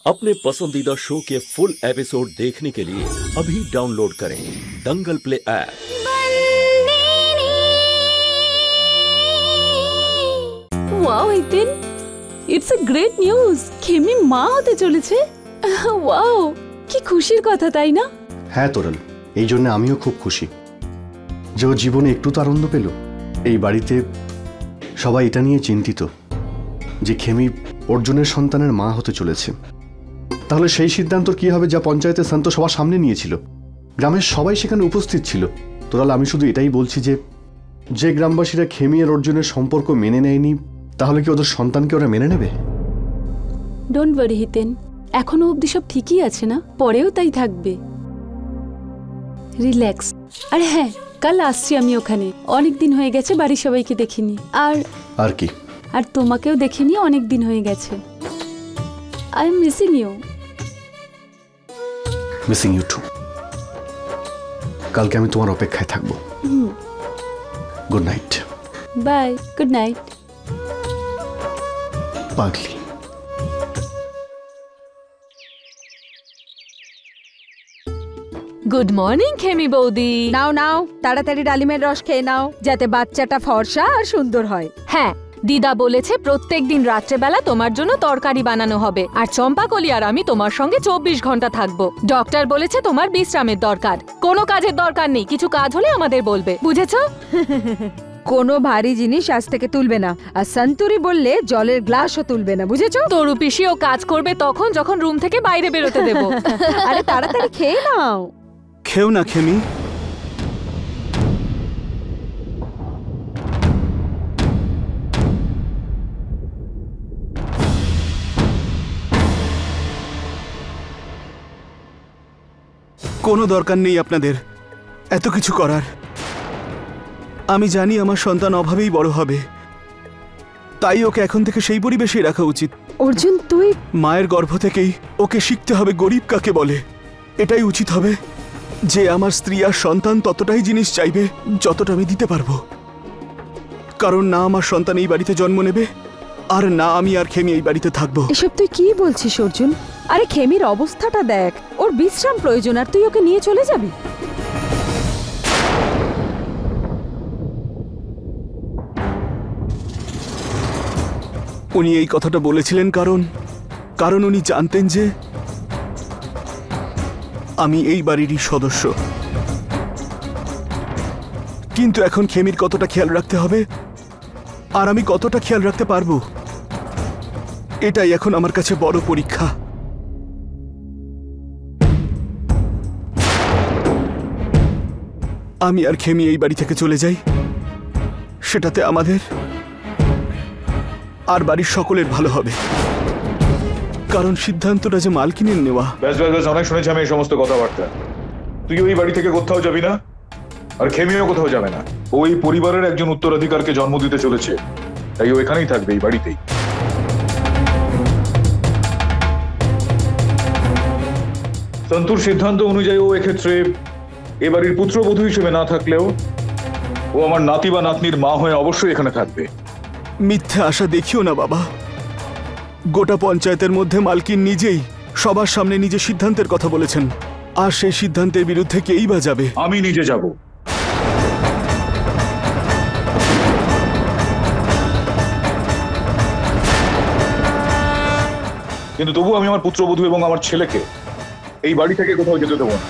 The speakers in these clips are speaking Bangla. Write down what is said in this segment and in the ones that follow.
अपने पसंदीदा शो के फुल एपिसोड देखने के लिए अभी डाउनलोड करें Dangal play app. Wow Hiten, it's a great news. খেমি মা হতে চলেছে। ওয়াও, কি খুশির কথা তাই না? হ্যাঁ তোরাল, এই জন্য আমিও খুব খুশি যে ও জীবনে একটু তো আনন্দ পেল। এই বাড়িতে সবাই এটা নিয়ে চিন্তিত যে খেমি অর্জুনের সন্তানের মা হতে চলেছে। তাহলে সেই সিদ্ধান্ত কি হবে যা পঞ্চায়েতের শান্ত সবার সামনে নিয়েছিল? গ্রামের সবাই সেখানে উপস্থিত ছিল। তোরাল, আমি শুধু এটাই বলছি যে গ্রামবাসীরা খেমি আর অর্জুনের সম্পর্ক মেনে নেয়নি, তাহলে কি ওদের সন্তানকে ওরা মেনে নেবে? ডোন্ট ওয়ারি হিতেন, এখনো অবধি সব ঠিকই আছে না, পরেও তাই থাকবে। রিল্যাক্স। আর হ্যাঁ, কাল আসছি আমি ওখানে। অনেক দিন হয়ে গেছে বাড়ির সবাইকে দেখিনি। আর কি? আর তোমাকেও দেখিনি, অনেক দিন হয়ে গেছে। I am missing you. Missing you too. কালকে আমি তোমার অপেক্ষায় থাকবো। Good night. Bye. Good night. পাগলি। গুড মর্নিং খেমি বৌদি। নাও নাও, তাড়াতাড়ি ডালিমের রস খেয়ে নাও, যাতে বাচ্চাটা ফর্সা আর সুন্দর হয়। হ্যাঁ, দিদা বলেছে প্রত্যেকদিন রাত্রেবেলা তোমার জন্য তরকারি বানানো হবে, আর চম্পাকলি আর আমি তোমার সঙ্গে 24 ঘন্টা থাকবো। ডক্টর বলেছে তোমার বিশ্রামের দরকার, কোনো কাজের দরকার নেই। কিছু কাজ হলে আমাদের বলবে, বুঝেছো? কোনো ভারী জিনিস আজ থেকে তুলবে না, আর সন্তুরি বললে জলের গ্লাসও তুলবে না, বুঝেছো? তরু পিসিও কাজ করবে তখন যখন রুম থেকে বাইরে বেরোতে দেবো। আরে তাড়াতাড়ি খেয়ে নাও। খেও না খেমি। কোনো দরকার নেই আপনাদের এত কিছু করার। আমি জানি আমার সন্তান অভাবেই বড় হবে, তাই ওকে এখন থেকে সেই পরিবেশেই রাখা উচিত। অর্জুন, তুই মায়ের গর্ভ থেকেই ওকে শিখতে হবে গরিব কাকে বলে। এটাই উচিত হবে যে আমার স্ত্রী আর সন্তান ততটাই জিনিস চাইবে যতটা আমি দিতে পারবো। কারণ না আমার সন্তান এই বাড়িতে জন্ম নেবে, আর না আমি আর খেমি এই বাড়িতে থাকবো। এসব তুই কি বলছিস অর্জুন? আরে খেমির অবস্থাটা দেখ, ওর বিশ্রাম প্রয়োজন, আর তুই ওকে নিয়ে চলে যাবি? উনি এই কথাটা বলেছিলেন কারণ উনি জানতেন যে আমি এই বাড়িরই সদস্য। কিন্তু এখন খেমির কতটা খেয়াল রাখতে হবে আর আমি কতটা খেয়াল রাখতে পারবো, এটাই এখন আমার কাছে বড় পরীক্ষা। আমি আর খেমি এই বাড়ি থেকে চলে যাই, সেটাতে আমাদের আর বাড়ির সকলের ভালো হবে। কারণ সিদ্ধান্তটা যে মালকিনের নেওয়া। ব্যাস ব্যাস ব্যাস, অনেক শুনেছি আমি এই সমস্ত কথাবার্তা। তুই ওই বাড়ি থেকে কোথাও যাবি না, আর খেমিও কোথাও যাবে না। ওই পরিবারের একজন উত্তরাধিকারকে জন্ম দিতে চলেছে, তাই ও এখানেই থাকবে, এই বাড়িতেই। সন্তুর সিদ্ধান্ত অনুযায়ী ও এক্ষেত্রে এ বাড়ির পুত্রবধূ হিসেবে না থাকলেও ও আমার নাতি বা নাতনির মা হয়ে অবশ্যই এখানে থাকবে। মিথ্যে আশা দেখিও না বাবা। গোটা পঞ্চায়েতের মধ্যে মালকিন নিজেই সবার সামনে নিজের সিদ্ধান্তের কথা বলেছেন, আর সেই সিদ্ধান্তের বিরুদ্ধে কেই বা যাবে? আমি নিজে যাব। কিন্তু তবু আমি আমার পুত্রবধূ এবং আমার ছেলেকে এই বাড়ি থেকে কোথাও যেতে দেবো না।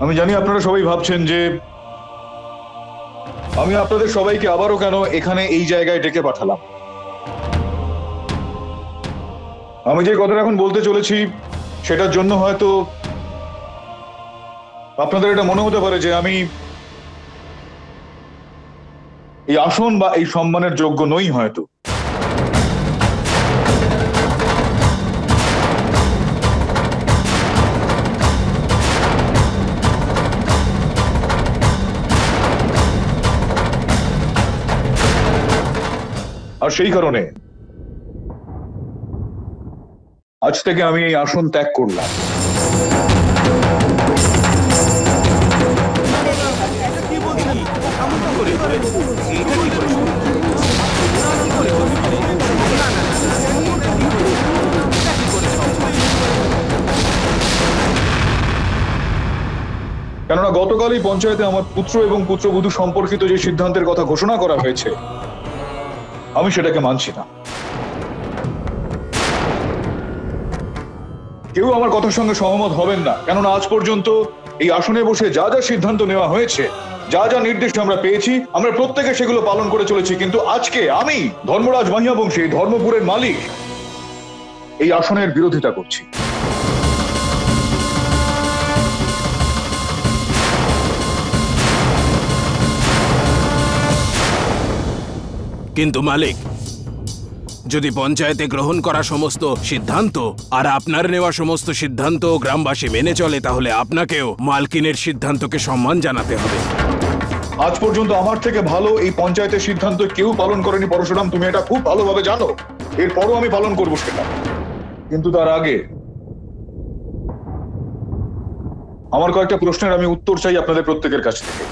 আমি জানি আপনারা সবাই ভাবছেন যে আমি আপনাদের সবাইকে আবারও কেন এখানে এই জায়গায় ডেকে পাঠালাম। আমি যে কথাটা এখন বলতে চলেছি সেটার জন্য হয়তো আপনাদের এটা মনে হতে পারে যে আমি এই আসন বা এই সম্মানের যোগ্য নই হয়তো, আর সেই কারণে আজ থেকে আমি এই আসন ত্যাগ করলাম। কেননা গতকালই পঞ্চায়েতে আমার পুত্র এবং পুত্রবধূ সম্পর্কিত যে সিদ্ধান্তের কথা ঘোষণা করা হয়েছে আমি সেটাকে মানছি না। কেউ আমার কথার সঙ্গে সহমত হবেন না, কেননা আজ পর্যন্ত এই আসনে বসে যা যা সিদ্ধান্ত নেওয়া হয়েছে, যা যা নির্দেশ আমরা পেয়েছি, আমরা প্রত্যেকে সেগুলো পালন করে চলেছি। কিন্তু আজকে আমি ধর্মরাজ মাহিয়া বংশী, ধর্মপুরের মালিক, এই আসনের বিরোধিতা করছি। কিন্তু মালিক, যদি পঞ্চায়েতে গ্রহণ করা সমস্ত সিদ্ধান্ত আর আপনার নেওয়া সমস্ত সিদ্ধান্ত গ্রামবাসী মেনে চলে, তাহলে আপনাকেও মালকিনের সিদ্ধান্তকে সম্মান জানাতে হবে। আজ পর্যন্ত আমার থেকে ভালো এই পঞ্চায়েতের সিদ্ধান্ত কেউ পালন করেনি পরশুরাম, তুমি এটা খুব ভালোভাবে জানো। এরপরও আমি পালন করবো সেটা, কিন্তু তার আগে আমার কয়েকটা প্রশ্নের আমি উত্তর চাই আপনাদের প্রত্যেকের কাছ থেকে।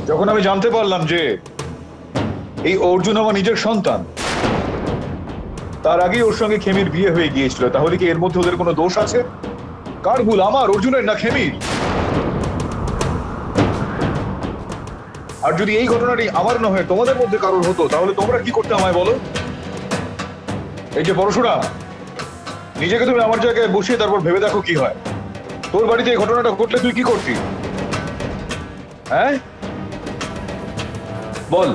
যখন আমি জানতে পারলাম যে এই অর্জুন আমার নিজের সন্তান, তার আগেই ওর সঙ্গে খেমির বিয়ে হয়ে গিয়েছিল, তাহলে কি এর মধ্যে ওদের কোনো দোষ আছে? কার ভুল, আমার, অর্জুনের না খেমির? আর যদি এই ঘটনাটি আমার না হয়ে তোমাদের মধ্যে কারোর হতো, তাহলে তোমরা কি করতে আমায় বলো? এই যে পরশুরাম, নিজেকে তুমি আমার জায়গায় বসিয়ে তারপর ভেবে দেখো কি হয়। তোর বাড়িতে এই ঘটনাটা ঘটলে তুই কি করতি? হ্যাঁ বল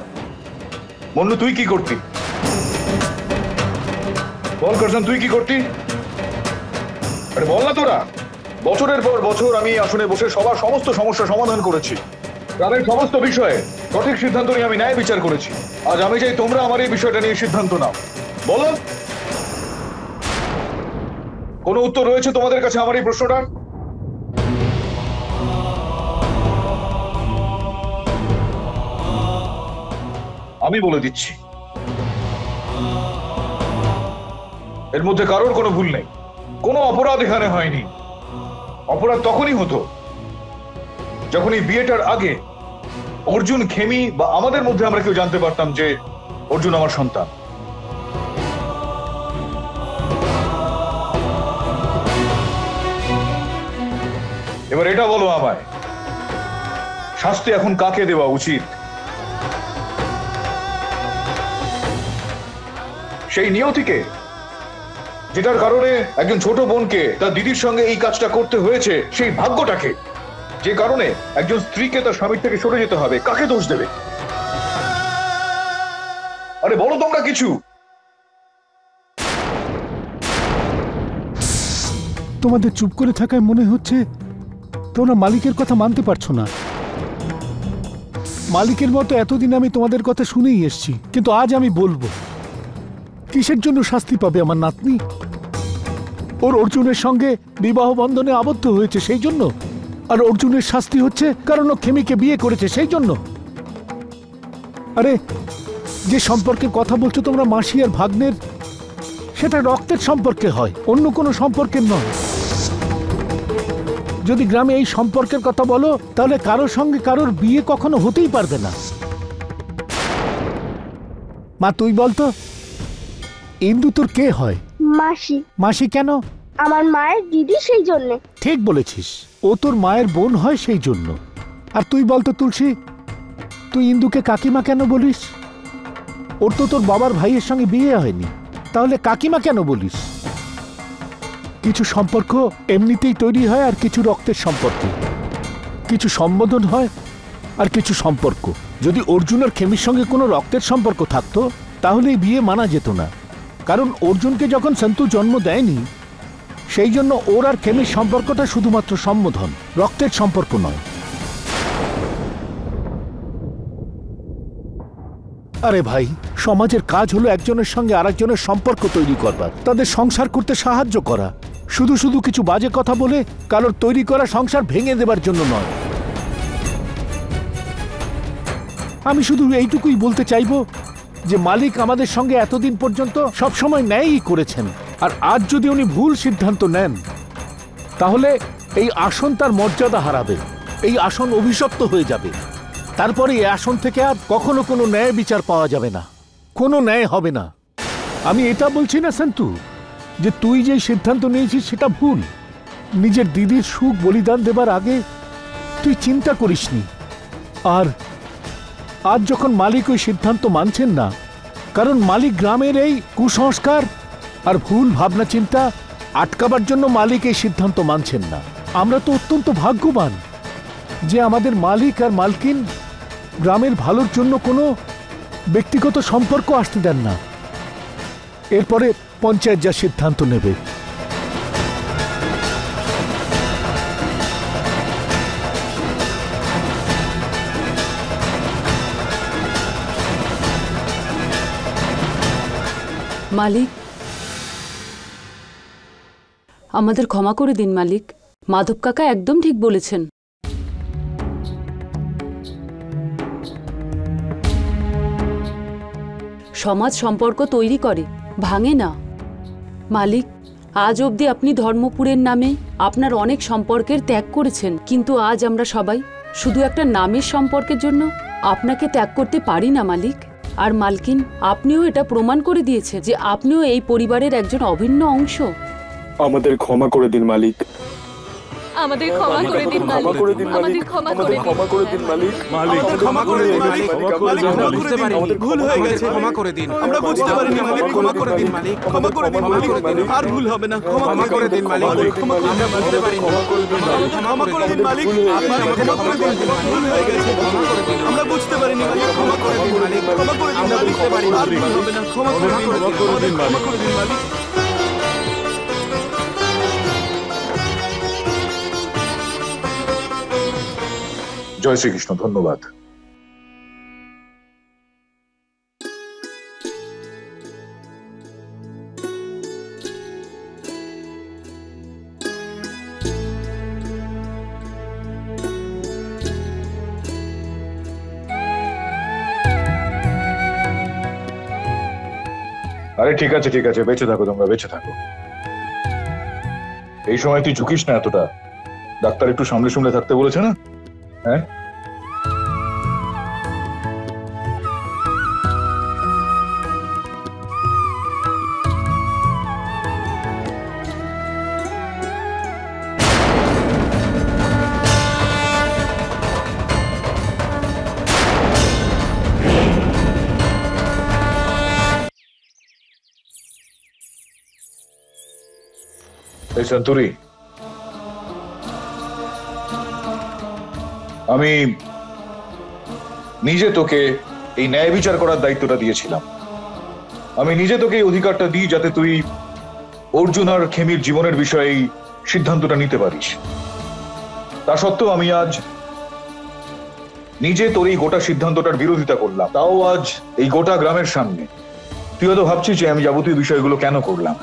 মন্নু, তুই কি করতি? বল করছেন, তুই কি করতি? আরে বল না তোরা। বছরের পর বছর আমি আসনে বসে সবার সমস্ত সমস্যা সমাধান করেছি, গ্রামের সমস্ত বিষয়ে সঠিক সিদ্ধান্ত নিয়ে আমি ন্যায় বিচার করেছি। আজ আমি চাই তোমরা আমার এই বিষয়টা নিয়ে সিদ্ধান্ত নাও। বলো, কোনো উত্তর রয়েছে তোমাদের কাছে আমার এই প্রশ্নটা? আমি বলে দিচ্ছি, এর মধ্যে কারোর কোনো ভুল নেই, কোনো অপরাধ এখানে হয়নি। অপরাধ তখনই হতো যখন এই বিয়েটার আগে অর্জুন, খেমি বা আমাদের মধ্যে আমরা কেউ জানতে পারতাম যে অর্জুন আমার সন্তান। এবার এটা বলো আমায়, শাস্তি এখন কাকে দেওয়া উচিত? সেই নিয়তিকে, যেটার কারণে একজন ছোট বোনকে তার দিদির সঙ্গে এই কাজটা করতে হয়েছে, সেই ভাগ্যটাকে, যে কারণে একজন স্ত্রীকে তার স্বামীর থেকে সরে যেতে হবে, কাকে দোষ দেবে? আরে বলো তোমরা কিছু। তোমাদের চুপ করে থাকায় মনে হচ্ছে তোমরা মালিকের কথা মানতে পারছো না। মালিকের মতো এতদিন আমি তোমাদের কথা শুনেই এসছি, কিন্তু আজ আমি বলবো কিসের জন্য শাস্তি পাবে আমার নাতনি? ওর অর্জুনের সঙ্গে বিবাহ বন্ধনে আবদ্ধ হয়েছে সেই জন্য, আর অর্জুনের শাস্তি হচ্ছে কারণ ও খেমিকে বিয়ে করেছে সেই জন্য। আরে যে সম্পর্কের কথা বলছো তোমরা মাসি আর ভাগ্নের, সেটা রক্তের সম্পর্কে হয়, অন্য কোনো সম্পর্কের নয়। যদি গ্রামে এই সম্পর্কের কথা বলো তাহলে কারোর সঙ্গে কারোর বিয়ে কখনো হতেই পারবে না। মা তুই বলতো, ইন্দু তোর কে হয়? মাসি। মাসি কেন? আমার মায়ের দিদি, সেই জন্য। ঠিক বলেছিস, ও তোর মায়ের বোন হয় সেই জন্য। আর তুই বলতো তুলসী, তুই ইন্দুকে কাকিমা কেন বলিস? ওর তো তোর বাবার ভাইয়ের সঙ্গে বিয়ে হয়নি, তাহলে কাকিমা কেন বলিস? কিছু সম্পর্ক এমনিতেই তৈরি হয়, আর কিছু রক্তের সম্পর্ক, কিছু সম্বোধন হয় আর কিছু সম্পর্ক। যদি অর্জুন আর খেমির সঙ্গে কোনো রক্তের সম্পর্ক থাকতো তাহলে এই বিয়ে মানা যেত না, কারণ অর্জুনকে যখন সন্তু জন্ম দেয়নি সেই জন্য ওর আর খেমির সম্পর্কটা শুধুমাত্র সম্বোধন, রক্তের সম্পর্ক নয়। আরে ভাই, সমাজের কাজ হলো একজনের সঙ্গে আরেকজনের সম্পর্ক তৈরি করবার, তাদের সংসার করতে সাহায্য করা, শুধু শুধু কিছু বাজে কথা বলে কারোর তৈরি করা সংসার ভেঙে দেবার জন্য নয়। আমি শুধু এইটুকুই বলতে চাইবো যে মালিক আমাদের সঙ্গে এতদিন পর্যন্ত সবসময় ন্যায়ই করেছেন, আর আজ যদি উনি ভুল সিদ্ধান্ত নেন তাহলে এই আসন তার মর্যাদা হারাবে, এই আসন অভিশপ্ত হয়ে যাবে। তারপরে এই আসন থেকে আর কখনো কোনো ন্যায় বিচার পাওয়া যাবে না, কোনো ন্যায় হবে না। আমি এটা বলছি না সন্তু যে তুই যে সিদ্ধান্ত নিয়েছিস সেটা ভুল। নিজের দিদির সুখ বলিদান দেবার আগে তুই চিন্তা করিসনি। আর আজ যখন মালিক ওই সিদ্ধান্ত মানছেন না, কারণ মালিক গ্রামের এই কুসংস্কার আর ভুল ভাবনা চিন্তা আটকাবার জন্য মালিক এই সিদ্ধান্ত মানছেন না। আমরা তো অত্যন্ত ভাগ্যবান যে আমাদের মালিক আর মালকিন গ্রামের ভালোর জন্য কোনো ব্যক্তিগত সম্পর্ক আসতে দেন না। এরপরে পঞ্চায়েত যা সিদ্ধান্ত নেবে। মালিক, আমাদের ক্ষমা করে দিন মালিক। মাধব কাকা একদম ঠিক বলেছেন। সমাজ সম্পর্ক তৈরি করে, ভাঙে না। মালিক, আজ অবধি আপনি ধর্মপুরের নামে আপনার অনেক সম্পর্কের ত্যাগ করেছেন, কিন্তু আজ আমরা সবাই শুধু একটা নামের সম্পর্কের জন্য আপনাকে ত্যাগ করতে পারি না মালিক। আর মালকিন, আপনিও এটা প্রমাণ করে দিয়েছে যে আপনিও এই পরিবারের একজন অভিন্ন অংশ। আমাদের ক্ষমা করে দিন মালিক। আমাদের ক্ষমা করে দিন মালিক। আমাদের ক্ষমা করে দিন মালিক। মালিক ক্ষমা করে দিন মালিক। আমরা বুঝতে পারিনি, ভুল হয়ে গেছে, ক্ষমা করে দিন। আমরা বুঝতে পারিনি মালিক, ক্ষমা করে দিন মালিক। ক্ষমা করে দিন মালিক, আর ভুল হবে না। ক্ষমা করে দিন মালিক। আমরা বুঝতে পারিনি, ক্ষমা করে দিন মালিক। আপনার আমাদের ক্ষমা করে দিন, ভুল হয়ে গেছে, ক্ষমা করে দিন। আমরা বুঝতে পারিনি মালিক, ক্ষমা করে দিন মালিক। ক্ষমা করে দিন, আমরা বুঝতে পারিনি, আর ভুল হবে না। ক্ষমা করে দিন, ক্ষমা করে দিন মালিক। জয় শ্রীকৃষ্ণ, ধন্যবাদ। আরে ঠিক আছে ঠিক আছে, বেঁচে থাকো তোমরা, বেঁচে থাকো। এই সময় তুই ঝুঁকিস না এতটা। ডাক্তার একটু সামনে সামনে থাকতে বলেছে না? হ্যাঁ, এই সন্তুরি, আমি নিজে তোকে এই ন্যায় বিচার করার দায়িত্বটা দিয়েছিলাম। আমি নিজে তোকে এই অধিকারটা দিই যাতে তুই অর্জুন আর খেমির জীবনের বিষয়ে এই সিদ্ধান্তটা নিতে পারিস। তা সত্ত্বেও আমি আজ নিজে তোর এই গোটা সিদ্ধান্তটার বিরোধিতা করলাম, তাও আজ এই গোটা গ্রামের সামনে। তুই হয়তো ভাবছিস যে আমি যাবতীয় বিষয়গুলো কেন করলাম।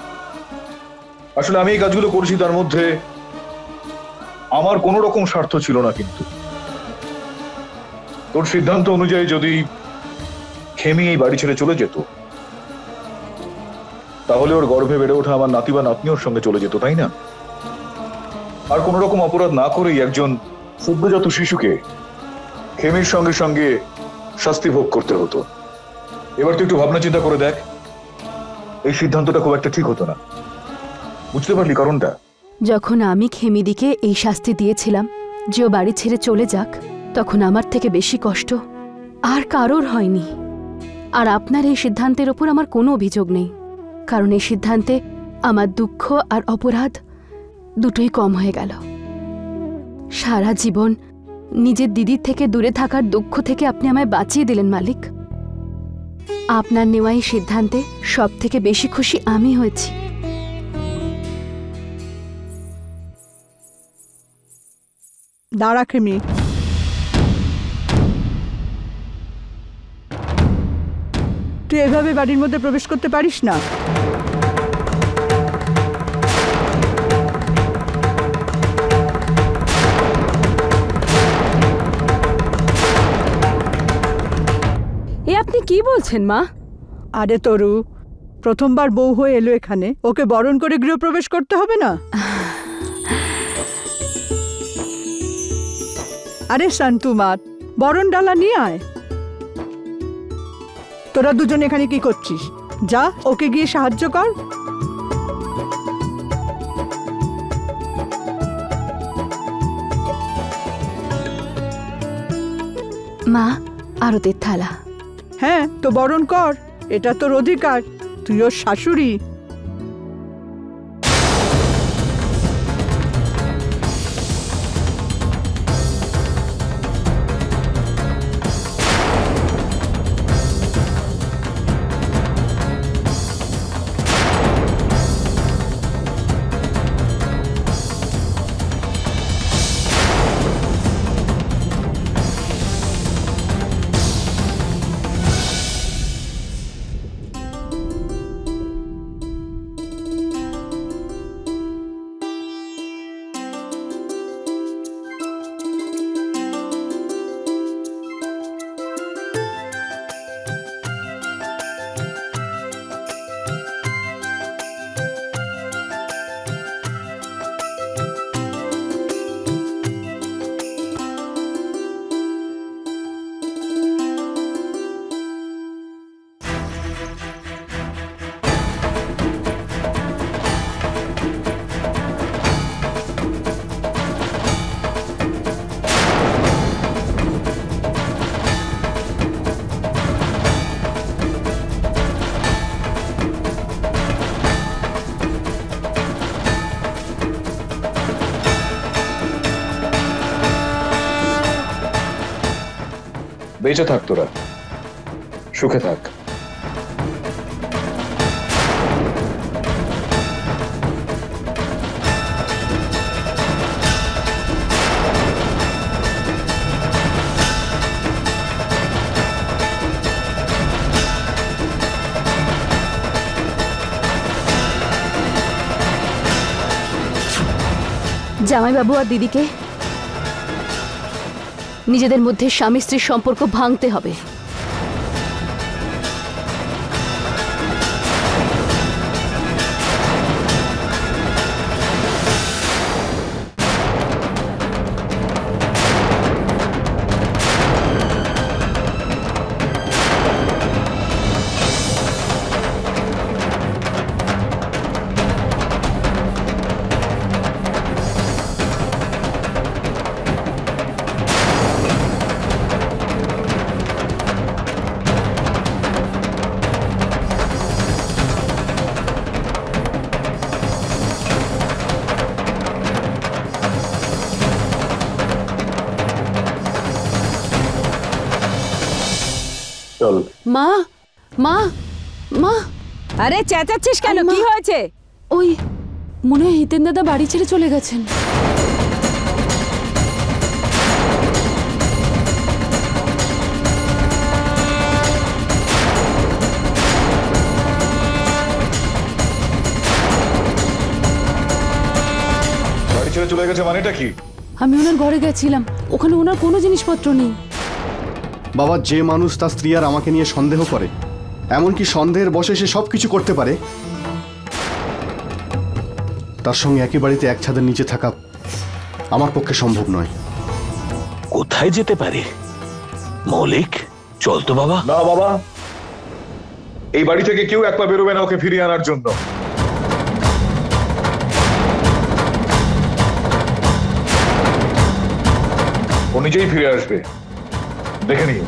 আসলে আমি এই কাজগুলো করেছি, তার মধ্যে আমার কোনো রকম স্বার্থ ছিল না। কিন্তু তোর সিদ্ধান্ত অনুযায়ী যদি খেমি এই বাড়ি ছেড়ে চলে যেত, তাহলে ওর গর্ভে বেড়ে ওঠা আমার নাতি বা নাতনির সঙ্গে চলে যেত, তাই না? আর কোন রকম অপরাধ না করেই একজন সদ্যজাত শিশুকে খেমির সঙ্গে সঙ্গে শাস্তি ভোগ করতে হতো। এবার তুই একটু ভাবনা চিন্তা করে দেখ, এই সিদ্ধান্তটা খুব একটা ঠিক হতো না। বুঝতে পারলি কারণটা? যখন আমি খেমিদিকে এই শাস্তি দিয়েছিলাম যে ও বাড়ি ছেড়ে চলে যাক, তখন আমার থেকে বেশি কষ্ট আর কারোর হয়নি। আর আপনার এই সিদ্ধান্তের ওপর আমার কোনো অভিযোগ নেই, কারণ এই সিদ্ধান্তে আমার দুঃখ আর অপরাধ দুটোই কম হয়ে গেল। সারা জীবন নিজের দিদির থেকে দূরে থাকার দুঃখ থেকে আপনি আমায় বাঁচিয়ে দিলেন মালিক। আপনার নেওয়া এই সিদ্ধান্তে সব থেকে বেশি খুশি আমি হয়েছি। দাঁড়া খেমি, তুই এভাবে বাড়ির মধ্যে প্রবেশ করতে পারিস না। এ আপনি কি বলছেন মা? আরে তরু, প্রথমবার বউ হয়ে এলো এখানে, ওকে বরণ করে গৃহপ্রবেশ করতে হবে না? আরে শান্তু মা, বরণ ডালা নিয়ে আয়। তোরা দুজন এখানে কি করছিস? যা, ওকে গিয়ে সাহায্য কর। মা, আরতের থালা। হ্যাঁ, তো বরণ কর, এটা তোর অধিকার, তুই ওর শাশুড়ি। বেঁচে থাক তোরা, সুখে থাক। জামাইবাবু আর দিদিকে নিজেদের মধ্যে স্বামী স্ত্রীর সম্পর্ক ভাঙতে হবে। চল। মা, মা, মা। আরে চেঁচাচ্ছিস কেন? কি হয়েছে? ওই মনে হয় হিতেন দাদা বাড়ি ছেড়ে চলে গেছেন। বাড়ি ছেড়ে চলে গেছে মানেটা কি? আমি ওনার ঘরে গেছিলাম, ওখানে ওনার কোনো জিনিসপত্র নেই। বাবা, যে মানুষ তার স্ত্রী আর আমাকে নিয়ে সন্দেহ করে, এমনকি সন্দেহের বশে সে সবকিছু করতে পারে, তার সঙ্গে একই বাড়িতে এক ছাদের নিচে থাকা আমার পক্ষে সম্ভব নয়। কোথায় যেতে পারে মৌলিক? চল তো বাবা। না বাবা, এই বাড়ি থেকে কেউ এক পা বেরোবে না ওকে ফিরিয়ে আনার জন্য। ও নিজেই ফিরে আসবে, দেখে নিও।